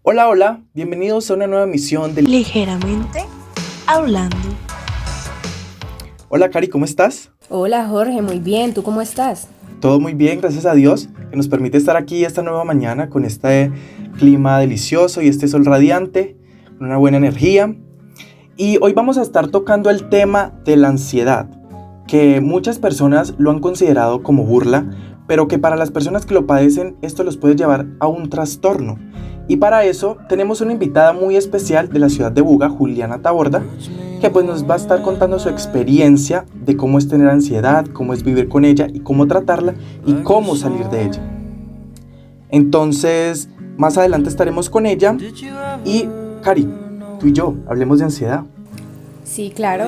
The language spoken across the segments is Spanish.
Hola, hola, bienvenidos a una nueva emisión de... Ligeramente hablando. Hola, Cari, ¿cómo estás? Hola Jorge, muy bien, ¿tú cómo estás? Todo muy bien, gracias a Dios, que nos permite estar aquí esta nueva mañana con este clima delicioso y este sol radiante, con una buena energía. Y hoy vamos a estar tocando el tema de la ansiedad, que muchas personas lo han considerado como burla, pero que para las personas que lo padecen, esto los puede llevar a un trastorno. Y para eso tenemos una invitada muy especial de la ciudad de Buga, Juliana Taborda, que pues nos va a estar contando su experiencia de cómo es tener ansiedad, cómo es vivir con ella y cómo tratarla y cómo salir de ella. Entonces, más adelante estaremos con ella y, Cari, tú y yo hablemos de ansiedad. Sí, claro.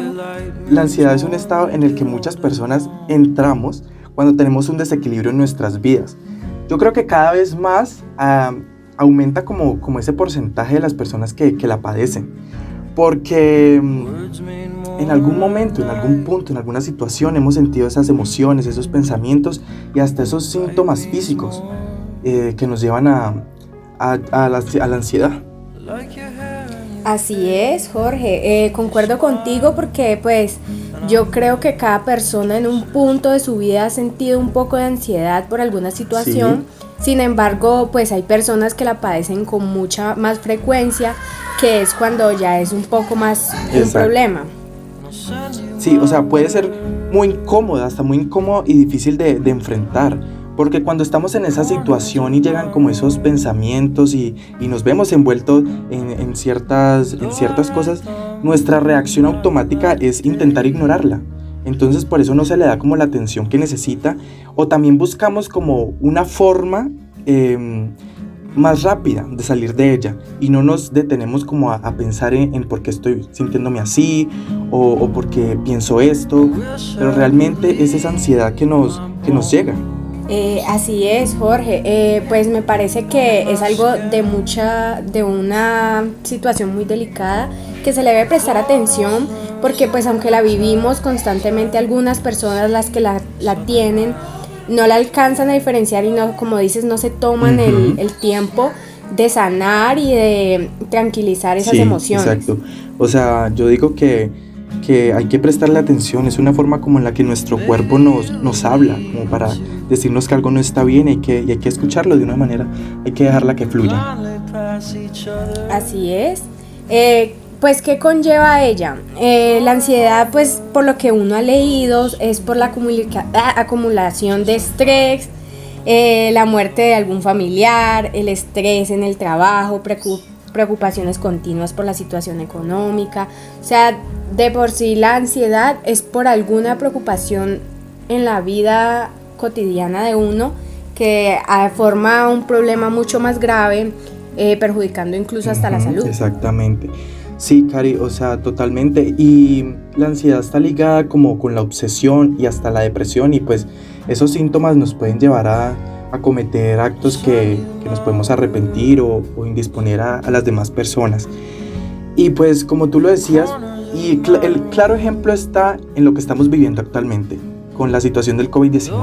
La ansiedad es un estado en el que muchas personas entramos cuando tenemos un desequilibrio en nuestras vidas. Yo creo que cada vez más aumenta como ese porcentaje de las personas que la padecen. Porque en algún momento, en algún punto, en alguna situación hemos sentido esas emociones, esos pensamientos y hasta esos síntomas físicos que nos llevan a la ansiedad. Así es, Jorge. Concuerdo contigo porque pues yo creo que cada persona en un punto de su vida ha sentido un poco de ansiedad por alguna situación. Sí. Sin embargo, pues hay personas que la padecen con mucha más frecuencia, que es cuando ya es un poco más un problema. Sí, o sea, puede ser muy incómoda, hasta muy incómodo y difícil de enfrentar. Porque cuando estamos en esa situación y llegan como esos pensamientos y nos vemos envueltos en ciertas cosas, nuestra reacción automática es intentar ignorarla. Entonces por eso no se le da como la atención que necesita, o también buscamos como una forma más rápida de salir de ella y no nos detenemos como a pensar en por qué estoy sintiéndome así o por qué pienso esto, pero realmente es esa ansiedad que nos llega. Así es, Jorge. Pues me parece que es algo de una situación muy delicada que se le debe prestar atención porque pues aunque la vivimos constantemente, algunas personas las que la tienen no la alcanzan a diferenciar y no, como dices, no se toman el tiempo de sanar y de tranquilizar esas emociones. Exacto. O sea, yo digo que hay que prestarle atención, es una forma como en la que nuestro cuerpo nos habla, como para decirnos que algo no está bien y hay que escucharlo de una manera, hay que dejarla que fluya. Así es. Pues, ¿qué conlleva ella? La ansiedad, pues, por lo que uno ha leído, es por la acumulación de estrés, la muerte de algún familiar, el estrés en el trabajo, preocupaciones continuas por la situación económica. O sea, de por sí la ansiedad es por alguna preocupación en la vida cotidiana de uno que forma un problema mucho más grave, perjudicando incluso hasta la salud. Exactamente. Sí, Cari, o sea, totalmente. Y la ansiedad está ligada como con la obsesión y hasta la depresión, y pues esos síntomas nos pueden llevar a cometer actos que nos podemos arrepentir o indisponer a las demás personas. Y pues como tú lo decías, y el claro ejemplo está en lo que estamos viviendo actualmente, con la situación del COVID-19.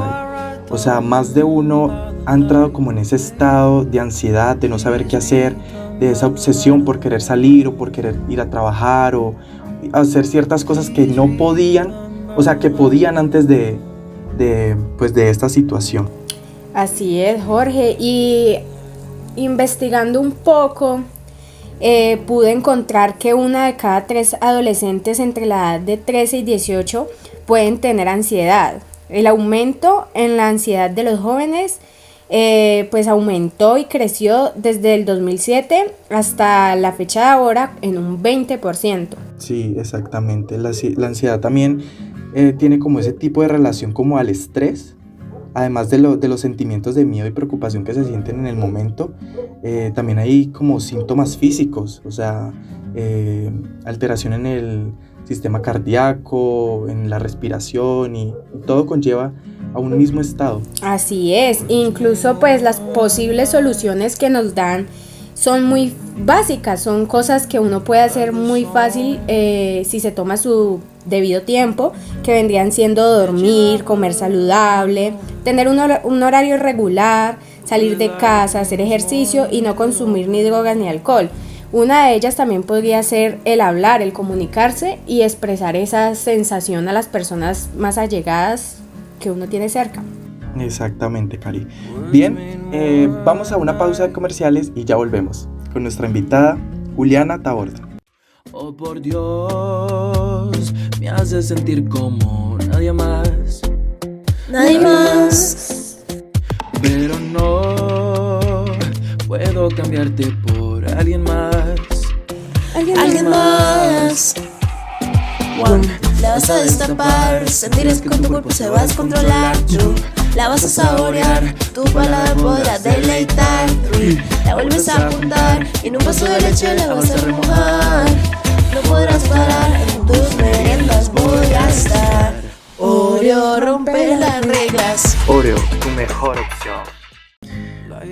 O sea, más de uno ha entrado como en ese estado de ansiedad, de no saber qué hacer, de esa obsesión por querer salir o por querer ir a trabajar o hacer ciertas cosas que no podían, o sea, que podían antes de esta situación. Así es, Jorge. Y investigando un poco, pude encontrar que 1 de cada 3 adolescentes entre la edad de 13 y 18 pueden tener ansiedad. El aumento en la ansiedad de los jóvenes pues aumentó y creció desde el 2007 hasta la fecha de ahora en un 20%. Sí, exactamente. La ansiedad también tiene como ese tipo de relación como al estrés. Además de los sentimientos de miedo y preocupación que se sienten en el momento, también hay como síntomas físicos, o sea, alteración en el sistema cardíaco, en la respiración y todo conlleva a un mismo estado. Así es, incluso pues las posibles soluciones que nos dan son muy básicas, son cosas que uno puede hacer muy fácil si se toma su debido tiempo, que vendrían siendo dormir, comer saludable, tener un horario regular, salir de casa, hacer ejercicio y no consumir ni drogas ni alcohol. Una de ellas también podría ser el hablar, el comunicarse y expresar esa sensación a las personas más allegadas que uno tiene cerca. Exactamente, Cari. Bien, vamos a una pausa de comerciales y ya volvemos con nuestra invitada, Juliana Taborda. Oh, por Dios, me hace sentir como nadie más. Nadie más. Pero no puedo cambiarte por alguien más. Alguien más. One, La vas a destapar, sentirás que tu cuerpo se va a descontrolar. Two, la vas a saborear, tu paladar podrá deleitar. Three, la vuelves a apuntar y en un vaso de leche la vas a remojar. No podrás parar, en tus meriendas voy a estar. Oreo rompe las reglas. Oreo, tu mejor opción.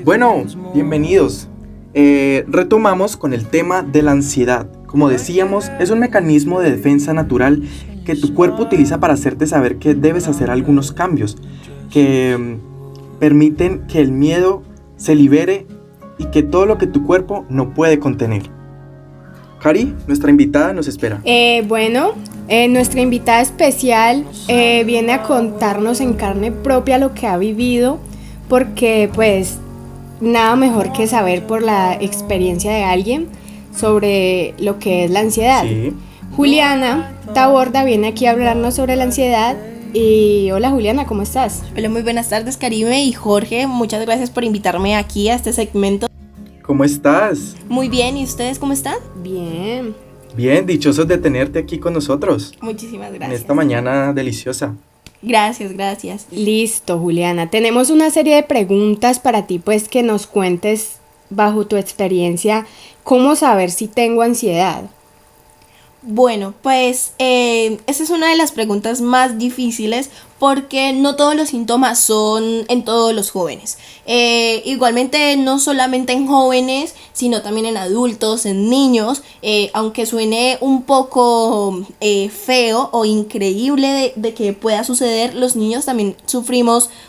Bueno, bienvenidos. Retomamos con el tema de la ansiedad. Como decíamos, es un mecanismo de defensa natural que tu cuerpo utiliza para hacerte saber que debes hacer algunos cambios que permiten que el miedo se libere y que todo lo que tu cuerpo no puede contener. Cari, nuestra invitada nos espera. Nuestra invitada especial viene a contarnos en carne propia lo que ha vivido, porque pues nada mejor que saber por la experiencia de alguien sobre lo que es la ansiedad. Sí. Juliana Taborda viene aquí a hablarnos sobre la ansiedad. Y hola Juliana, ¿cómo estás? Hola, muy buenas tardes, Karime y Jorge. Muchas gracias por invitarme aquí a este segmento. ¿Cómo estás? Muy bien, ¿y ustedes cómo están? Bien. Bien, dichosos de tenerte aquí con nosotros Muchísimas en gracias. esta mañana deliciosa. Gracias. Listo, Juliana. Tenemos una serie de preguntas para ti, pues que nos cuentes bajo tu experiencia cómo saber si tengo ansiedad. Bueno, pues esa es una de las preguntas más difíciles porque no todos los síntomas son en todos los jóvenes. Igualmente no solamente en jóvenes, sino también en adultos, en niños, aunque suene un poco feo o increíble de que pueda suceder, los niños también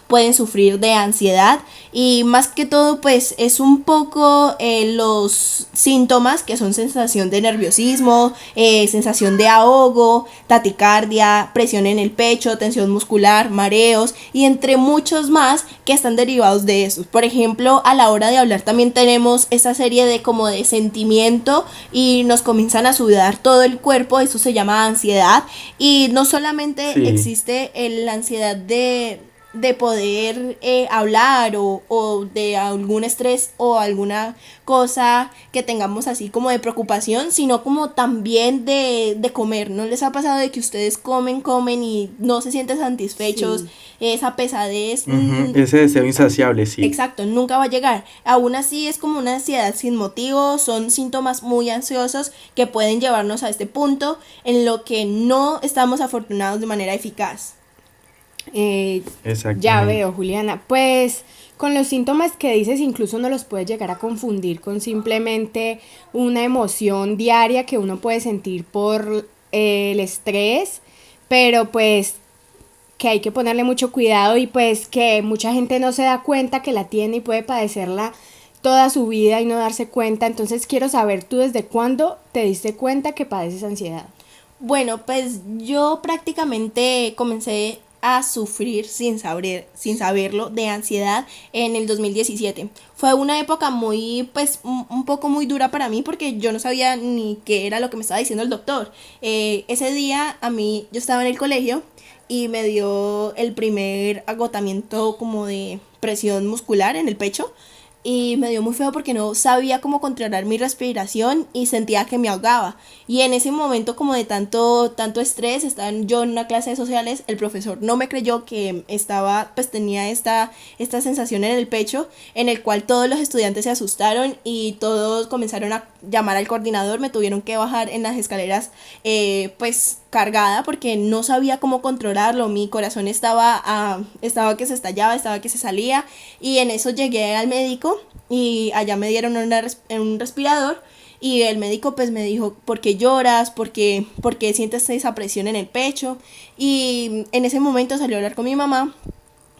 pueden sufrir de ansiedad y más que todo pues es un poco los síntomas que son sensación de nerviosismo, sensación de ahogo, taquicardia, presión en el pecho, tensión muscular, mareos y entre muchos más que están derivados de eso. Por ejemplo, a la hora de hablar también tenemos esa serie de como de sentimiento y nos comienzan a sudar todo el cuerpo, eso se llama ansiedad y no solamente existe la ansiedad de poder hablar o de algún estrés o alguna cosa que tengamos así como de preocupación, sino como también de comer. ¿No les ha pasado de que ustedes comen y no se sienten satisfechos? Sí. Esa pesadez. Ese deseo insaciable, sí. Exacto, nunca va a llegar. Aún así es como una ansiedad sin motivo, son síntomas muy ansiosos que pueden llevarnos a este punto en lo que no estamos afortunados de manera eficaz. Ya veo, Juliana. Pues con los síntomas que dices incluso no los puedes llegar a confundir con simplemente una emoción diaria que uno puede sentir por el estrés, pero pues que hay que ponerle mucho cuidado y pues que mucha gente no se da cuenta que la tiene y puede padecerla toda su vida y no darse cuenta. Entonces quiero saber, ¿tú desde cuándo te diste cuenta que padeces ansiedad? Bueno, pues yo prácticamente comencé a sufrir sin saberlo de ansiedad en el 2017. Fue una época muy, pues, un poco muy dura para mí porque yo no sabía ni qué era lo que me estaba diciendo el doctor. Ese día yo estaba en el colegio y me dio el primer agotamiento como de presión muscular en el pecho. Y me dio muy feo porque no sabía cómo controlar mi respiración y sentía que me ahogaba. Y en ese momento como de tanto estrés, estaba yo en una clase de sociales, el profesor no me creyó que tenía esta sensación en el pecho, en el cual todos los estudiantes se asustaron y todos comenzaron a llamar al coordinador, me tuvieron que bajar en las escaleras cargada porque no sabía cómo controlarlo, mi corazón estaba que se estallaba, estaba que se salía y en eso llegué al médico y allá me dieron un respirador y el médico pues me dijo, ¿por qué lloras? ¿Por qué sientes esa presión en el pecho? Y en ese momento salió a hablar con mi mamá.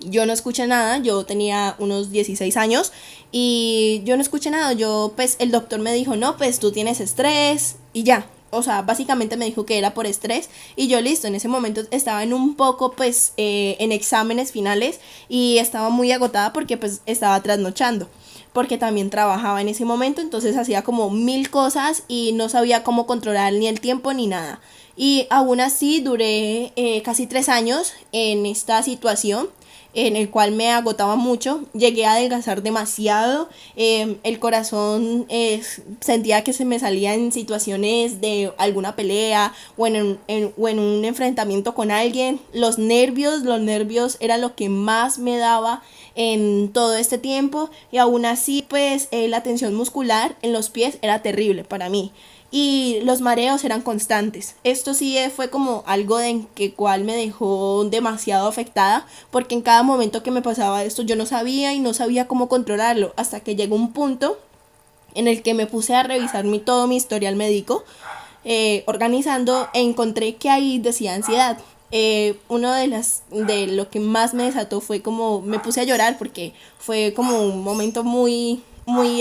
Yo no escuché nada, yo tenía unos 16 años y yo no escuché nada. Yo, pues, el doctor me dijo, no, pues tú tienes estrés y ya. O sea, básicamente me dijo que era por estrés y yo listo, en ese momento estaba en un poco, pues, en exámenes finales y estaba muy agotada porque, pues, estaba trasnochando. Porque también trabajaba en ese momento, entonces hacía como 1000 cosas y no sabía cómo controlar ni el tiempo ni nada. Y aún así duré casi 3 años en esta situación en el cual me agotaba mucho, llegué a adelgazar demasiado, el corazón sentía que se me salía en situaciones de alguna pelea o en un enfrentamiento con alguien, los nervios era lo que más me daba en todo este tiempo y aún así pues la tensión muscular en los pies era terrible para mí. Y los mareos eran constantes. Esto sí fue como algo de que cual me dejó demasiado afectada, porque en cada momento que me pasaba esto yo no sabía y no sabía cómo controlarlo, hasta que llegó un punto en el que me puse a revisar todo mi historial médico, organizando, e encontré que ahí decía ansiedad. Uno de lo que más me desató fue como me puse a llorar porque fue como un momento muy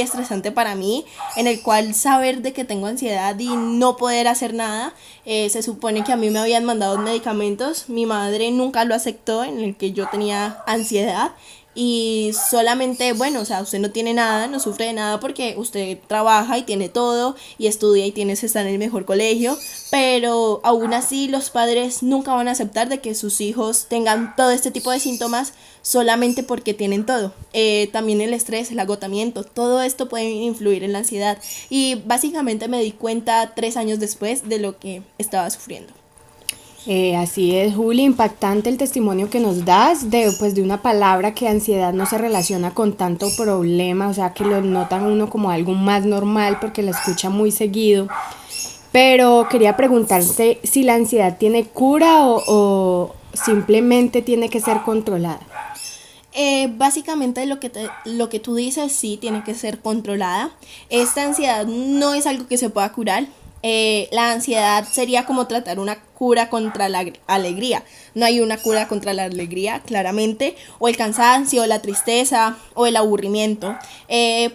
estresante para mí, en el cual saber de que tengo ansiedad y no poder hacer nada. Se supone que a mí me habían mandado medicamentos, mi madre nunca lo aceptó, en el que yo tenía ansiedad y solamente, bueno, o sea, usted no tiene nada, no sufre de nada porque usted trabaja y tiene todo y estudia y tiene que estar en el mejor colegio, pero aún así los padres nunca van a aceptar de que sus hijos tengan todo este tipo de síntomas solamente porque tienen todo. También el estrés, el agotamiento, todo esto puede influir en la ansiedad y básicamente me di cuenta 3 años después de lo que estaba sufriendo. Así es, Juli, impactante el testimonio que nos das de, pues, de una palabra que ansiedad no se relaciona con tanto problema, o sea, que lo notan uno como algo más normal porque la escucha muy seguido. Pero quería preguntarte si la ansiedad tiene cura o simplemente tiene que ser controlada. Básicamente lo que tú dices sí tiene que ser controlada. Esta ansiedad no es algo que se pueda curar. La ansiedad sería como tratar una cura contra la alegría. No hay una cura contra la alegría, claramente, o el cansancio, la tristeza o el aburrimiento.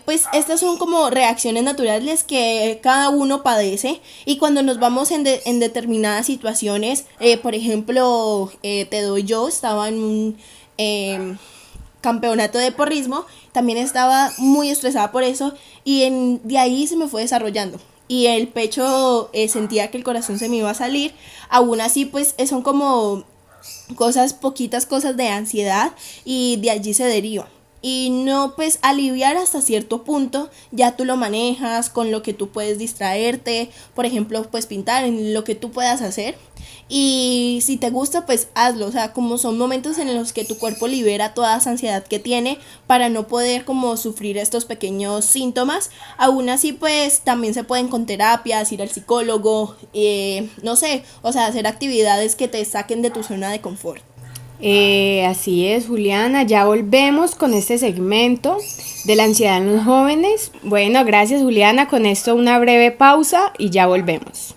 Pues estas son como reacciones naturales que cada uno padece y cuando nos vamos en determinadas situaciones, por ejemplo, estaba en un campeonato de porrismo, también estaba muy estresada por eso y de ahí se me fue desarrollando. Y el pecho sentía que el corazón se me iba a salir. Aún así, pues son como poquitas cosas de ansiedad y de allí se deriva. Y no, pues aliviar hasta cierto punto, ya tú lo manejas con lo que tú puedes distraerte, por ejemplo, pues pintar en lo que tú puedas hacer. Y si te gusta, pues hazlo, o sea, como son momentos en los que tu cuerpo libera toda esa ansiedad que tiene para no poder como sufrir estos pequeños síntomas. Aún así, pues también se pueden con terapias, ir al psicólogo, no sé, o sea, hacer actividades que te saquen de tu zona de confort. Así es, Juliana, ya volvemos con este segmento de la ansiedad en los jóvenes. Bueno, gracias, Juliana, con esto una breve pausa y ya volvemos.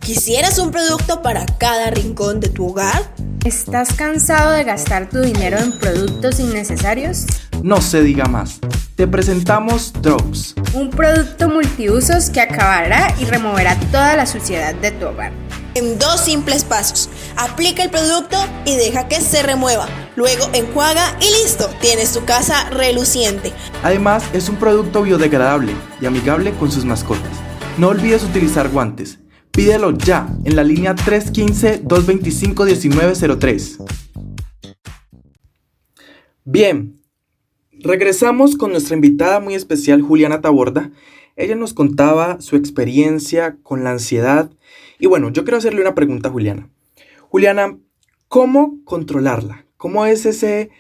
¿Quisieras un producto para cada rincón de tu hogar? ¿Estás cansado de gastar tu dinero en productos innecesarios? No se diga más. Te presentamos Drops. Un producto multiusos que acabará y removerá toda la suciedad de tu hogar. En 2 simples pasos. Aplica el producto y deja que se remueva. Luego enjuaga y listo. Tienes tu casa reluciente. Además, es un producto biodegradable y amigable con sus mascotas. No olvides utilizar guantes. Pídelo ya en la línea 315-225-1903. Bien, regresamos con nuestra invitada muy especial, Juliana Taborda. Ella nos contaba su experiencia con la ansiedad. Y bueno, yo quiero hacerle una pregunta a Juliana. Juliana, ¿cómo controlarla? ¿Cómo es ese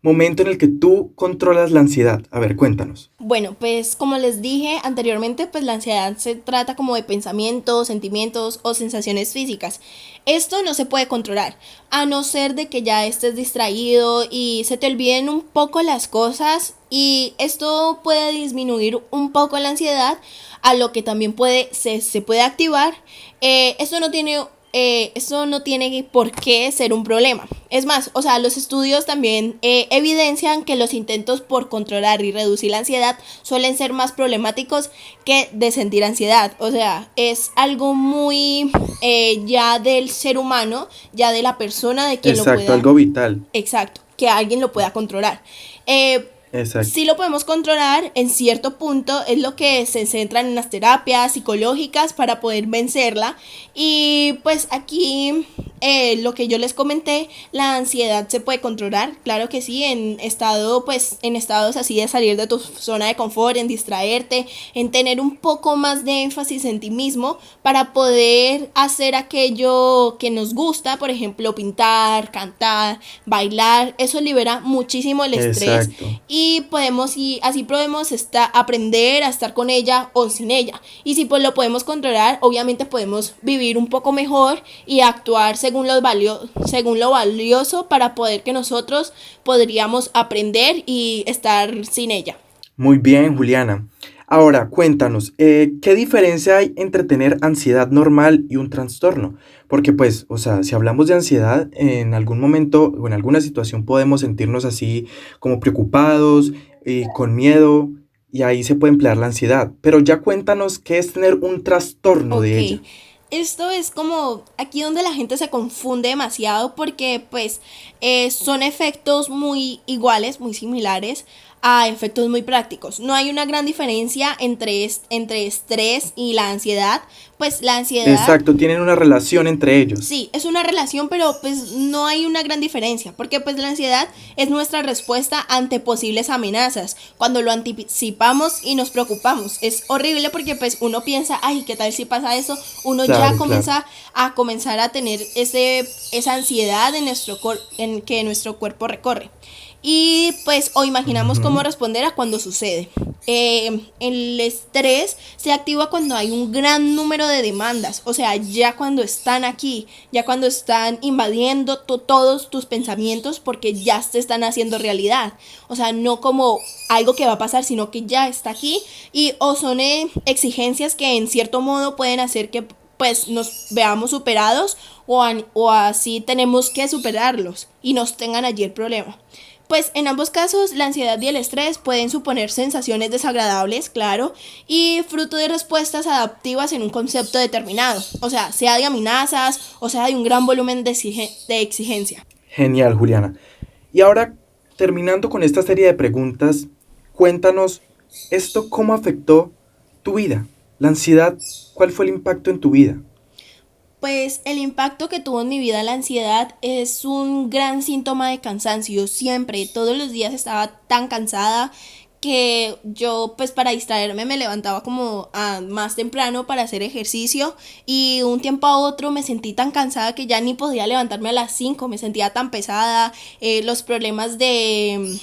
momento en el que tú controlas la ansiedad? A ver, cuéntanos. Bueno, pues como les dije anteriormente, pues la ansiedad se trata como de pensamientos, sentimientos o sensaciones físicas. Esto no se puede controlar, a no ser de que ya estés distraído y se te olviden un poco las cosas, y esto puede disminuir un poco la ansiedad, a lo que también se puede activar. Esto no tiene por qué ser un problema. Es más, o sea, los estudios también evidencian que los intentos por controlar y reducir la ansiedad suelen ser más problemáticos que de sentir ansiedad. O sea, es algo muy ya del ser humano, ya de la persona, de quien lo Exacto, pueda. algo vital. Exacto, que alguien lo pueda controlar. Eh, Exacto. Sí lo podemos controlar en cierto punto, es lo que se centran en las terapias psicológicas para poder vencerla. Y pues aquí lo que yo les comenté, la ansiedad se puede controlar, claro que sí, en estados así de salir de tu zona de confort, en distraerte, en tener un poco más de énfasis en ti mismo para poder hacer aquello que nos gusta, por ejemplo, pintar, cantar, bailar. Eso libera muchísimo el estrés, Exacto. y así podemos aprender a estar con ella o sin ella. Y si pues lo podemos controlar, obviamente podemos vivir un poco mejor y actuar según según lo valioso, para poder que nosotros podríamos aprender y estar sin ella. Muy bien, Juliana. Ahora, cuéntanos, ¿qué diferencia hay entre tener ansiedad normal y un trastorno? Porque pues, o sea, si hablamos de ansiedad, en algún momento o en alguna situación podemos sentirnos así como preocupados, con miedo, y ahí se puede emplear la ansiedad. Pero ya cuéntanos qué es tener un trastorno Ok, de ella. esto es como aquí donde la gente se confunde demasiado, porque pues son efectos muy iguales, muy similares a efectos muy prácticos. No hay una gran diferencia entre estrés y la ansiedad. Pues la ansiedad, Exacto, tienen una relación entre ellos. sí, es una relación, pero pues no hay una gran diferencia, porque pues la ansiedad es nuestra respuesta ante posibles amenazas, cuando lo anticipamos y nos preocupamos. Es horrible porque pues uno piensa, ay, ¿qué tal si pasa eso? Uno ya Claro, claro. comenzar a tener esa ansiedad en que nuestro cuerpo recorre. Y pues o imaginamos cómo Ujú. responder a cuando sucede. El estrés se activa cuando hay un gran número de demandas, o sea, ya cuando están aquí, ya cuando están invadiendo todos tus pensamientos, porque ya se están haciendo realidad. O sea, no como algo que va a pasar, sino que ya está aquí, y o son exigencias que en cierto modo pueden hacer que pues nos veamos superados, o así tenemos que superarlos y nos tengan allí el problema. Pues en ambos casos, la ansiedad y el estrés pueden suponer sensaciones desagradables, claro, y fruto de respuestas adaptivas en un concepto determinado, o sea de amenazas, o sea de un gran volumen de exigencia. Genial, Juliana. Y ahora, terminando con esta serie de preguntas, cuéntanos, ¿esto cómo afectó tu vida? La ansiedad, ¿cuál fue el impacto en tu vida? Pues el impacto que tuvo en mi vida la ansiedad es un gran síntoma de cansancio. Siempre, todos los días estaba tan cansada que yo pues para distraerme me levantaba como más temprano para hacer ejercicio, y un tiempo a otro me sentí tan cansada que ya ni podía levantarme a las 5. Me sentía tan pesada. Los problemas de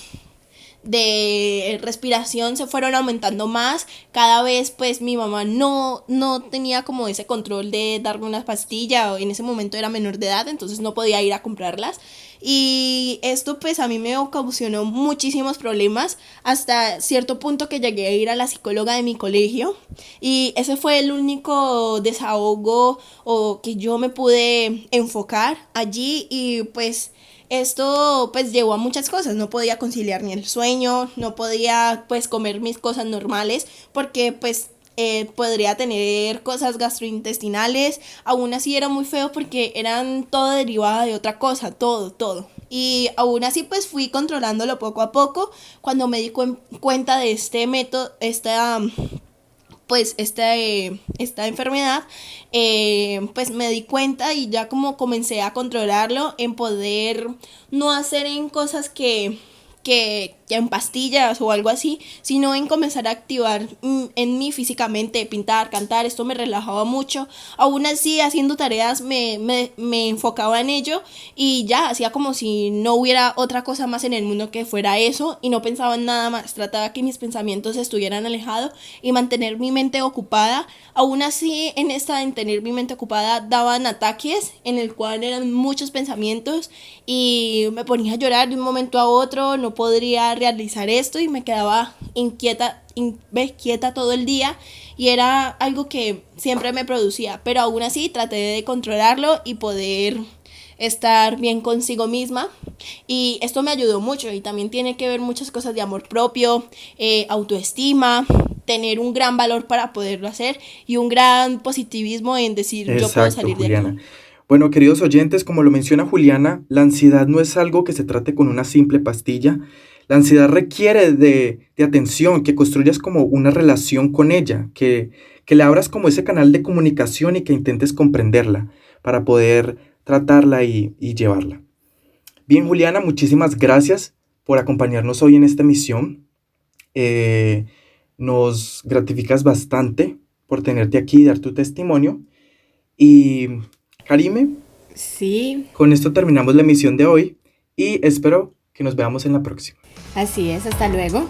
respiración se fueron aumentando más. Cada vez pues mi mamá no tenía como ese control de darme unas pastillas, o en ese momento era menor de edad, entonces no podía ir a comprarlas. Y esto pues a mí me ocasionó muchísimos problemas, hasta cierto punto que llegué a ir a la psicóloga de mi colegio, y ese fue el único desahogo o que yo me pude enfocar allí. Y pues esto pues llevó a muchas cosas. No podía conciliar ni el sueño, no podía pues comer mis cosas normales, porque pues podría tener cosas gastrointestinales. Aún así era muy feo porque eran todo derivado de otra cosa, todo. Y aún así pues fui controlándolo poco a poco. Cuando me di cuenta de este método, esta enfermedad, pues me di cuenta, y ya como comencé a controlarlo, en poder no hacer en cosas que que en pastillas o algo así, sino en comenzar a activar en mí físicamente, pintar, cantar. Esto me relajaba mucho. Aún así, haciendo tareas me enfocaba en ello y ya hacía como si no hubiera otra cosa más en el mundo que fuera eso y no pensaba en nada más. Trataba que mis pensamientos estuvieran alejados y mantener mi mente ocupada. Aún así, en esta de tener mi mente ocupada daban ataques en el cual eran muchos pensamientos y me ponía a llorar de un momento a otro, no podría realizar esto y me quedaba quieta todo el día y era algo que siempre me producía, pero aún así traté de controlarlo y poder estar bien consigo misma y esto me ayudó mucho y también tiene que ver muchas cosas de amor propio, autoestima, tener un gran valor para poderlo hacer y un gran positivismo en decir yo puedo Exacto, salir de Juliana. aquí. Bueno, queridos oyentes, como lo menciona Juliana, la ansiedad no es algo que se trate con una simple pastilla. La ansiedad requiere de atención, que construyas como una relación con ella, que le abras como ese canal de comunicación y que intentes comprenderla para poder tratarla y llevarla. Bien, Juliana, muchísimas gracias por acompañarnos hoy en esta emisión. Eh, Nos gratificas bastante por tenerte aquí y dar tu testimonio. Y Karime, Sí, con esto terminamos la emisión de hoy y espero que nos veamos en la próxima. así es, hasta luego.